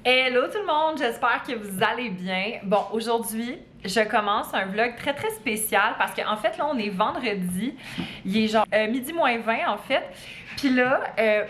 Hello tout le monde, j'espère que vous allez bien. Bon, aujourd'hui, je commence un vlog très très spécial parce qu'en fait là on est vendredi, il est genre midi moins 20 en fait. Puis là,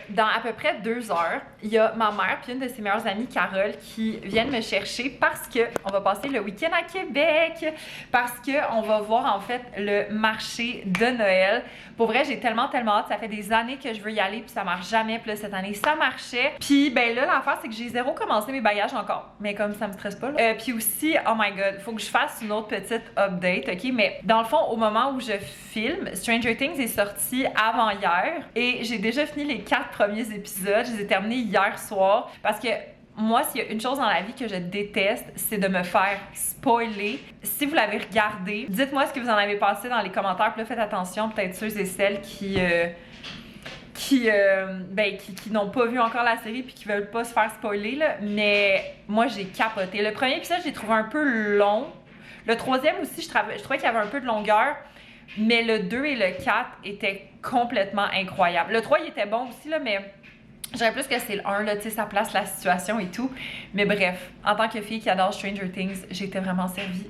dans à peu près 2 heures, il y a ma mère puis une de ses meilleures amies, Carole, qui viennent me chercher parce que on va passer le week-end à Québec, parce que on va voir en fait le marché de Noël. Pour vrai, j'ai tellement hâte, ça fait des années que je veux y aller puis ça marche jamais. Puis là cette année ça marchait. Puis ben là l'affaire c'est que j'ai zéro commencé mes bagages encore, mais comme ça me stresse pas là. Puis aussi, oh my god, faut que je fasse une autre petite update, ok? Mais dans le fond, au moment où je filme, Stranger Things est sorti avant hier et j'ai déjà fini les 4 premiers épisodes. Je les ai terminés hier soir parce que moi, s'il y a une chose dans la vie que je déteste, c'est de me faire spoiler. Si vous l'avez regardé, dites-moi ce que vous en avez pensé dans les commentaires. Puis là, faites attention, peut-être ceux et celles qui n'ont pas vu encore la série puis qui veulent pas se faire spoiler, là. Mais moi, j'ai capoté. Le premier épisode, j'ai trouvé un peu long. Le troisième aussi, je trouvais qu'il y avait un peu de longueur. Mais le 2 et le 4 étaient complètement incroyables. Le 3, il était bon aussi, là, mais je dirais plus que c'est le 1, là, tu sais, ça place la situation et tout. Mais bref, en tant que fille qui adore Stranger Things, j'ai été vraiment servie.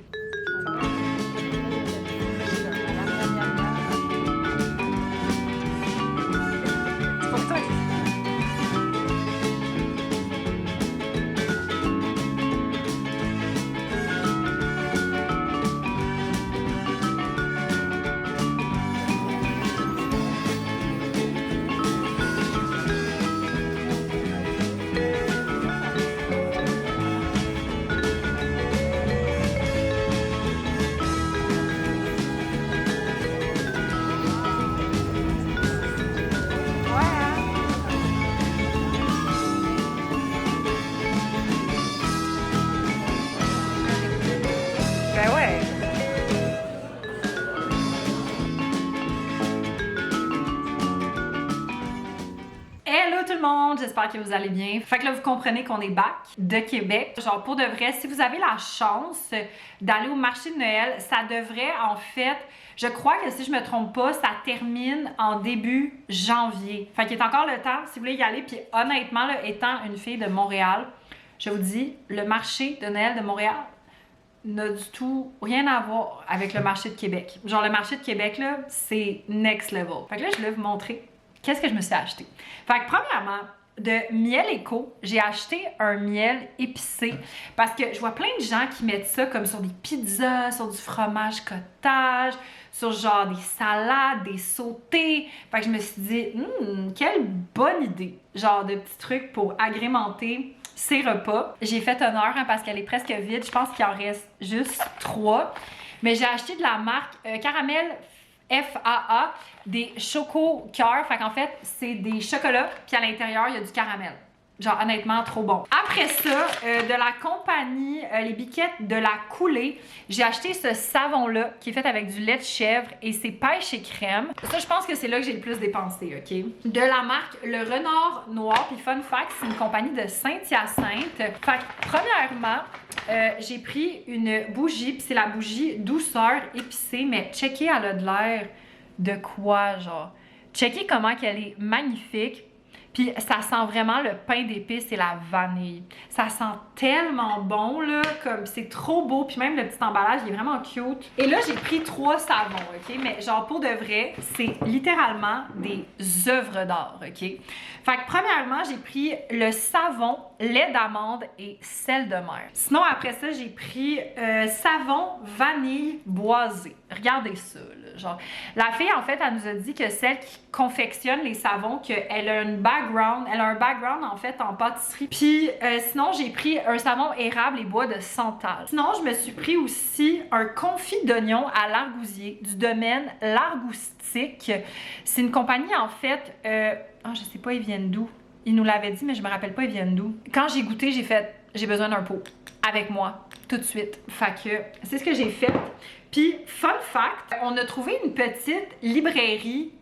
J'espère que vous allez bien. Fait que là, vous comprenez qu'on est back de Québec. Genre, pour de vrai, si vous avez la chance d'aller au marché de Noël, ça devrait, en fait, je crois que si je me trompe pas, ça termine en début janvier. Fait qu'il est encore le temps si vous voulez y aller. Puis honnêtement, là, étant une fille de Montréal, je vous dis, le marché de Noël de Montréal n'a du tout rien à voir avec le marché de Québec. Genre, le marché de Québec, là, c'est next level. Fait que là, je vais vous montrer qu'est-ce que je me suis acheté. Fait que premièrement, de Miel Eco, j'ai acheté un miel épicé parce que je vois plein de gens qui mettent ça comme sur des pizzas, sur du fromage cottage, sur genre des salades, des sautés. Fait que je me suis dit, quelle bonne idée, genre de petits trucs pour agrémenter ces repas. J'ai fait honneur parce qu'elle est presque vide, je pense qu'il en reste juste 3. Mais j'ai acheté de la marque Caramel FAA, des Choco Cœur. Fait qu'en fait, c'est des chocolats, puis à l'intérieur, il y a du caramel. Genre, honnêtement, trop bon. Après ça, de la compagnie Les Biquettes de la Coulée, j'ai acheté ce savon-là qui est fait avec du lait de chèvre et c'est pêche et crème. Ça, je pense que c'est là que j'ai le plus dépensé, OK? De la marque Le Renard Noir, puis fun fact, c'est une compagnie de Saint-Hyacinthe. Fait que, premièrement, j'ai pris une bougie, puis c'est la bougie douceur épicée, mais checkez, elle a de l'air de quoi, genre? Checkez comment qu'elle est magnifique. Puis ça sent vraiment le pain d'épices et la vanille. Ça sent tellement bon, là, comme c'est trop beau. Puis même le petit emballage, il est vraiment cute. Et là, j'ai pris 3 savons, OK? Mais genre, pour de vrai, c'est littéralement des œuvres d'art, OK? Fait que premièrement, j'ai pris le savon lait d'amande et sel de mer. Sinon, après ça, j'ai pris savon vanille boisé. Regardez ça, là, genre. La fille, en fait, elle nous a dit que celle qui confectionne les savons, qu'elle a un background, en fait, en pâtisserie. Puis, sinon, j'ai pris un savon érable et bois de santal. Sinon, je me suis pris aussi un confit d'oignon à l'argousier du domaine L'Argoustique. C'est une compagnie, en fait, je sais pas, ils viennent d'où. Ils nous l'avaient dit, mais je me rappelle pas, ils viennent d'où. Quand j'ai goûté, j'ai fait, j'ai besoin d'un pot avec moi, tout de suite. Fait que c'est ce que j'ai fait. Puis, fun fact, on a trouvé une petite librairie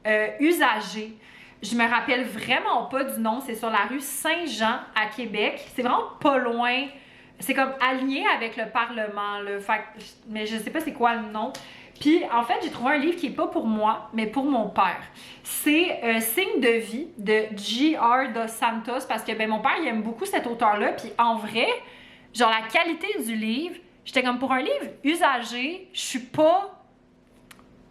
usagée. Je me rappelle vraiment pas du nom, c'est sur la rue Saint-Jean à Québec. C'est vraiment pas loin. C'est comme aligné avec le Parlement, là. Fait que, mais je sais pas c'est quoi le nom. Puis en fait, j'ai trouvé un livre qui est pas pour moi, mais pour mon père. C'est Signe de vie de J.R. Dos Santos parce que ben, mon père, il aime beaucoup cet auteur-là. Puis en vrai, genre la qualité du livre, j'étais comme pour un livre usagé, je suis pas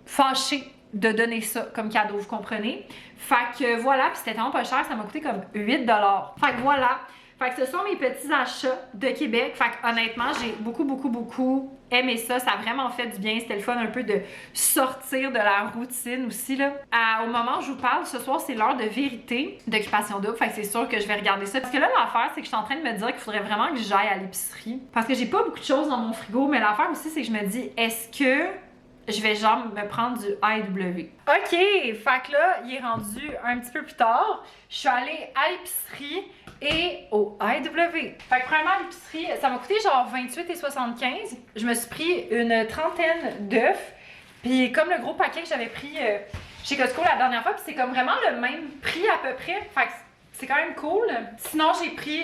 fâchée de donner ça comme cadeau, vous comprenez? Fait que voilà, puis c'était vraiment pas cher, ça m'a coûté comme 8$. Fait que voilà. Fait que ce sont mes petits achats de Québec. Fait que honnêtement, j'ai beaucoup aimé ça. Ça a vraiment fait du bien. C'était le fun un peu de sortir de la routine aussi, là. Au moment où je vous parle, ce soir, c'est l'heure de vérité d'Occupation Double. Fait que c'est sûr que je vais regarder ça. Parce que là, l'affaire, c'est que je suis en train de me dire qu'il faudrait vraiment que j'aille à l'épicerie. Parce que j'ai pas beaucoup de choses dans mon frigo. Mais l'affaire aussi, c'est que je me dis, est-ce que je vais genre me prendre du AEW. OK, fait que là, il est rendu un petit peu plus tard. Je suis allée à l'épicerie et au AEW. Fait que premièrement, à l'épicerie, ça m'a coûté genre 28,75. Je me suis pris une trentaine d'œufs. Puis comme le gros paquet que j'avais pris chez Costco la dernière fois, puis c'est comme vraiment le même prix à peu près. Fait que c'est quand même cool. Sinon, j'ai pris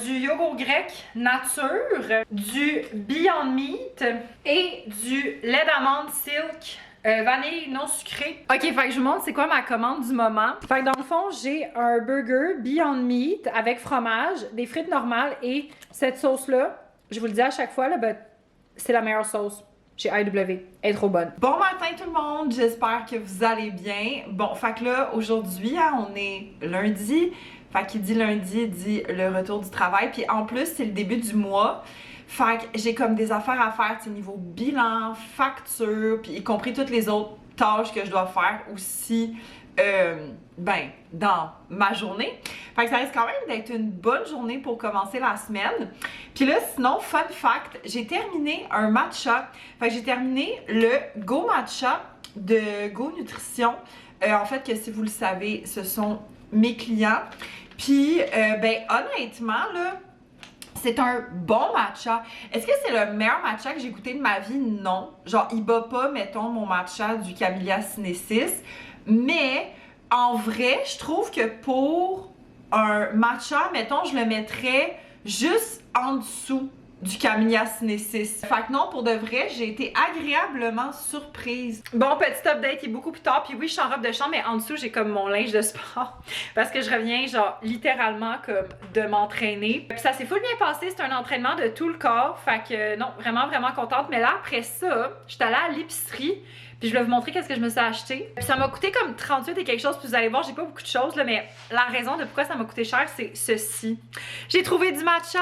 du yogourt grec nature, du Beyond Meat et du lait d'amande silk vanille non sucré. Ok, fait que je vous montre c'est quoi ma commande du moment. Fait que dans le fond, j'ai un burger Beyond Meat avec fromage, des frites normales et cette sauce-là, je vous le dis à chaque fois, là, ben, c'est la meilleure sauce chez IW. Elle est trop bonne. Bon matin tout le monde, j'espère que vous allez bien. Bon, fait que là, aujourd'hui, hein, on est lundi. Fait qu'il dit lundi, dit le retour du travail. Puis en plus, c'est le début du mois. Fait que j'ai comme des affaires à faire, tu sais, niveau bilan, facture, puis y compris toutes les autres tâches que je dois faire aussi, ben, dans ma journée. Fait que ça risque quand même d'être une bonne journée pour commencer la semaine. Puis là, sinon, fun fact, j'ai terminé un matcha. Fait que j'ai terminé le Go Matcha de Go Nutrition. En fait, que si vous le savez, ce sont mes clients. Puis, ben, honnêtement, là, c'est un bon matcha. Est-ce que c'est le meilleur matcha que j'ai goûté de ma vie? Non. Genre, il bat pas, mettons, mon matcha du Camellia sinensis. Mais, en vrai, je trouve que pour un matcha, mettons, je le mettrais juste en dessous du Camellia sinensis. Fait que non, pour de vrai, j'ai été agréablement surprise. Bon, petit update, il est beaucoup plus tard. Puis oui, je suis en robe de chambre, mais en dessous, j'ai comme mon linge de sport. Parce que je reviens, genre, littéralement, comme de m'entraîner. Puis ça s'est full bien passé. C'est un entraînement de tout le corps. Fait que non, vraiment contente. Mais là, après ça, j'étais allée à l'épicerie. Puis je vais vous montrer qu'est-ce que je me suis acheté. Puis ça m'a coûté comme 38 et quelque chose. Puis vous allez voir, j'ai pas beaucoup de choses, là. Mais la raison de pourquoi ça m'a coûté cher, c'est ceci. J'ai trouvé du matcha.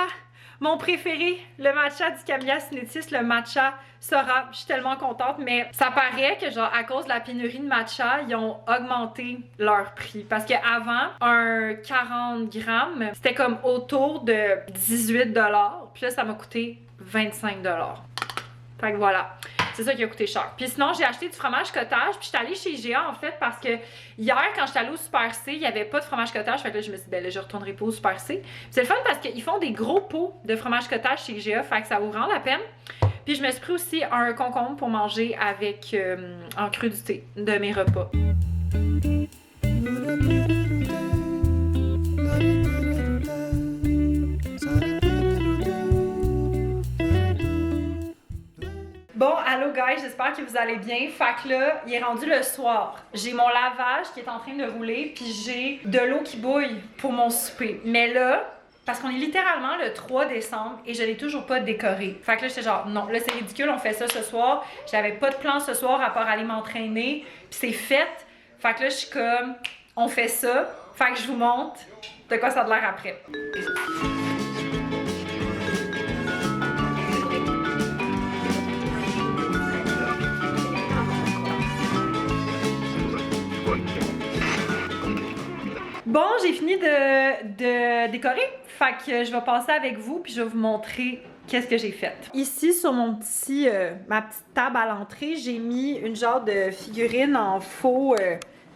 Mon préféré, le matcha du Camellia sinensis, le matcha Sora. Je suis tellement contente, mais ça paraît que genre à cause de la pénurie de matcha, ils ont augmenté leur prix. Parce qu'avant, un 40 grammes, c'était comme autour de 18$. Puis là, ça m'a coûté 25$. Fait que voilà. C'est ça qui a coûté cher. Puis sinon, j'ai acheté du fromage cottage. Puis j'étais allée chez GA en fait parce que hier, quand j'étais allée au Super C, il n'y avait pas de fromage cottage. Fait que là, je me suis dit, ben là, je retournerai pas au Super C. C'est le fun parce qu'ils font des gros pots de fromage cottage chez GA. Fait que ça vaut vraiment la peine. Puis je me suis pris aussi un concombre pour manger avec en crudité de mes repas. Bon, allô guys, j'espère que vous allez bien. Fait que là, il est rendu le soir. J'ai mon lavage qui est en train de rouler, puis j'ai de l'eau qui bouille pour mon souper. Mais là, parce qu'on est littéralement le 3 décembre et je l'ai toujours pas décoré. Fait que là, j'étais genre, non, là c'est ridicule, on fait ça ce soir. J'avais pas de plan ce soir à part aller m'entraîner, puis c'est fait. Fait que là, je suis comme, on fait ça. Fait que je vous montre de quoi ça a l'air après. Bon, j'ai fini de décorer, fait que je vais passer avec vous puis je vais vous montrer qu'est-ce que j'ai fait. Ici, sur mon petit, ma petite table à l'entrée, j'ai mis une genre de figurine en faux,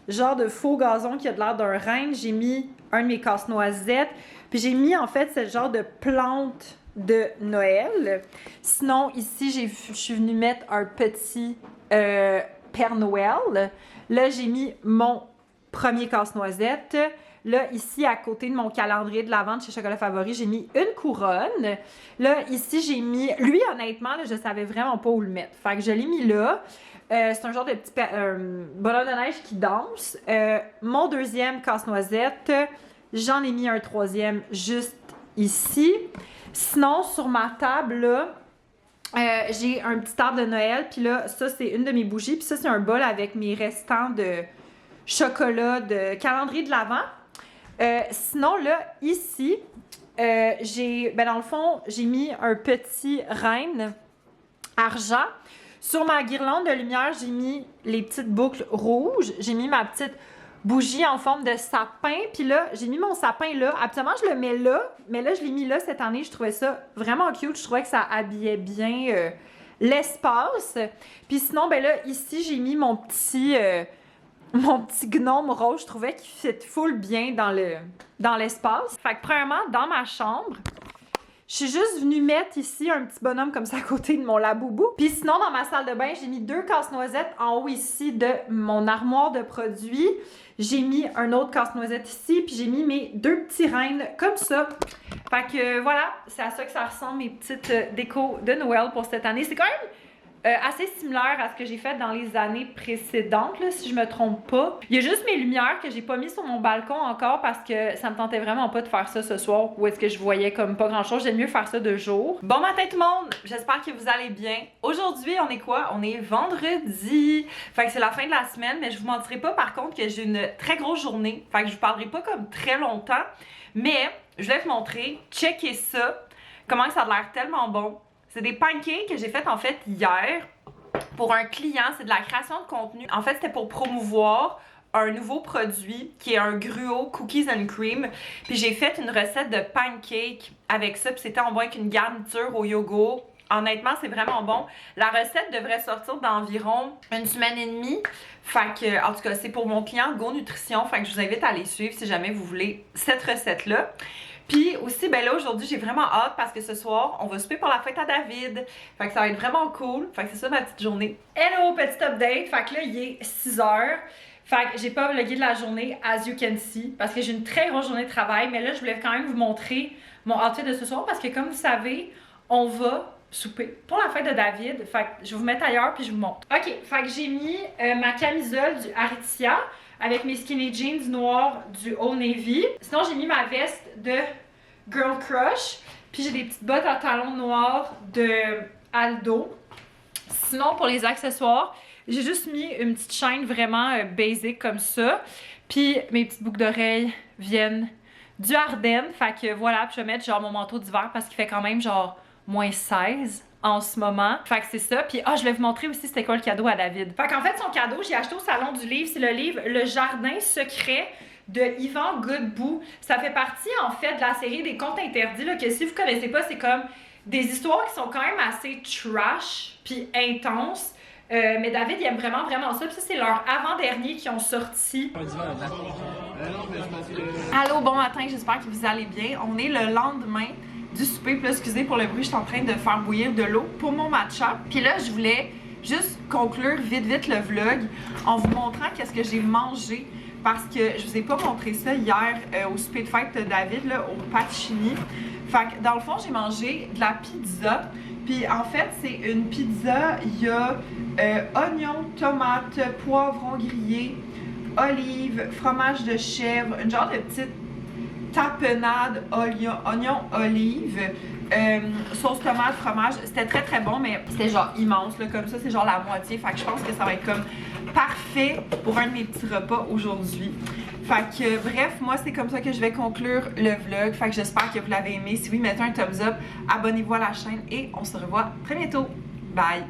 genre de faux gazon qui a de l'air d'un renne. J'ai mis un de mes casse-noisettes, puis j'ai mis en fait ce genre de plante de Noël. Sinon, ici, je suis venue mettre un petit Père Noël. Là, j'ai mis mon premier casse-noisette. Là, ici, à côté de mon calendrier de l'Avent chez Chocolat Favori, j'ai mis une couronne. Là, ici, j'ai mis... Lui, honnêtement, là, je savais vraiment pas où le mettre. Fait que je l'ai mis là. C'est un genre de petit bonhomme de neige qui danse. Mon deuxième casse-noisette, j'en ai mis un troisième juste ici. Sinon, sur ma table, là, j'ai un petit arbre de Noël. Puis là, ça, c'est une de mes bougies. Puis ça, c'est un bol avec mes restants de chocolat de calendrier de l'Avent. Sinon, là, ici, dans le fond, j'ai mis un petit renne argent. Sur ma guirlande de lumière, j'ai mis les petites boucles rouges. J'ai mis ma petite bougie en forme de sapin. Puis là, j'ai mis mon sapin là. Habituellement, je le mets là. Mais là, je l'ai mis là cette année. Je trouvais ça vraiment cute. Je trouvais que ça habillait bien l'espace. Puis sinon, ben là, ici, j'ai mis mon petit gnome rose. Je trouvais qu'il fit full bien dans l'espace. Fait que premièrement, dans ma chambre, je suis juste venue mettre ici un petit bonhomme comme ça à côté de mon laboubou. Puis sinon, dans ma salle de bain, j'ai mis 2 casse-noisettes en haut ici de mon armoire de produits. J'ai mis un autre casse-noisette ici, puis j'ai mis mes 2 petits rennes comme ça. Fait que voilà, c'est à ça que ça ressemble mes petites décos de Noël pour cette année. C'est quand même assez similaire à ce que j'ai fait dans les années précédentes, là, si je me trompe pas. Il y a juste mes lumières que j'ai pas mis sur mon balcon encore parce que ça me tentait vraiment pas de faire ça ce soir où est-ce que je voyais comme pas grand chose. J'aime mieux faire ça de jour. Bon matin tout le monde! J'espère que vous allez bien. Aujourd'hui, on est quoi? On est vendredi. Fait que c'est la fin de la semaine, mais je vous mentirai pas par contre que j'ai une très grosse journée. Fait que je vous parlerai pas comme très longtemps, mais je vais vous montrer, checker ça, comment ça a l'air tellement bon. C'est des pancakes que j'ai fait en fait hier pour un client. C'est de la création de contenu. En fait, c'était pour promouvoir un nouveau produit qui est un gruau cookies and cream. Puis j'ai fait une recette de pancakes avec ça. Puis c'était en bon avec une garniture au yogourt. Honnêtement, c'est vraiment bon. La recette devrait sortir d'environ 1 semaine et demie. Fait que, en tout cas, c'est pour mon client Go Nutrition. Fait que je vous invite à aller suivre si jamais vous voulez cette recette-là. Puis aussi, ben là, aujourd'hui, j'ai vraiment hâte parce que ce soir, on va souper pour la fête à David. Fait que ça va être vraiment cool. Fait que c'est ça ma petite journée. Hello, petit update. Fait que là, il est 6h. Fait que j'ai pas vlogué de la journée, as you can see, parce que j'ai une très grosse journée de travail. Mais là, je voulais quand même vous montrer mon outfit de ce soir parce que comme vous savez, on va souper pour la fête de David. Fait que je vais vous mettre ailleurs puis je vous montre. Ok, fait que j'ai mis ma camisole du Aritzia avec mes skinny jeans noirs du Old Navy. Sinon, j'ai mis ma veste de Girl Crush. Puis j'ai des petites bottes à talons noirs de Aldo. Sinon, pour les accessoires, j'ai juste mis une petite chaîne vraiment basic comme ça. Puis mes petites boucles d'oreilles viennent du Ardennes. Fait que voilà, puis je vais mettre genre mon manteau d'hiver parce qu'il fait quand même genre moins 16 en ce moment. Fait que c'est ça. Puis je vais vous montrer aussi c'était quoi le cadeau à David. Fait qu'en fait, son cadeau, j'ai acheté au Salon du Livre. C'est le livre Le Jardin Secret de Yvan Godbout. Ça fait partie en fait de la série des contes interdits là, que si vous connaissez pas, c'est comme des histoires qui sont quand même assez trash puis intenses. Mais David, il aime vraiment ça. Puis ça, c'est leur avant-dernier qui ont sorti. Allô, bon matin, j'espère que vous allez bien. On est le lendemain du souper. Puis là, excusez pour le bruit, je suis en train de faire bouillir de l'eau pour mon matcha. Puis là, je voulais juste conclure vite le vlog en vous montrant qu'est-ce que j'ai mangé. Parce que je vous ai pas montré ça hier au souper de fête de David, là, au Pacini. Fait que dans le fond, j'ai mangé de la pizza. Puis en fait, c'est une pizza, il y a oignons, tomates, poivrons grillés, olives, fromage de chèvre, une genre de petite tapenade, oignon, olive, sauce tomate, fromage. C'était très bon, mais c'était genre immense, là, comme ça, c'est genre la moitié. Fait que je pense que ça va être comme parfait pour un de mes petits repas aujourd'hui. Fait que bref, moi c'est comme ça que je vais conclure le vlog. Fait que j'espère que vous l'avez aimé. Si oui, mettez un thumbs up, abonnez-vous à la chaîne et on se revoit très bientôt. Bye!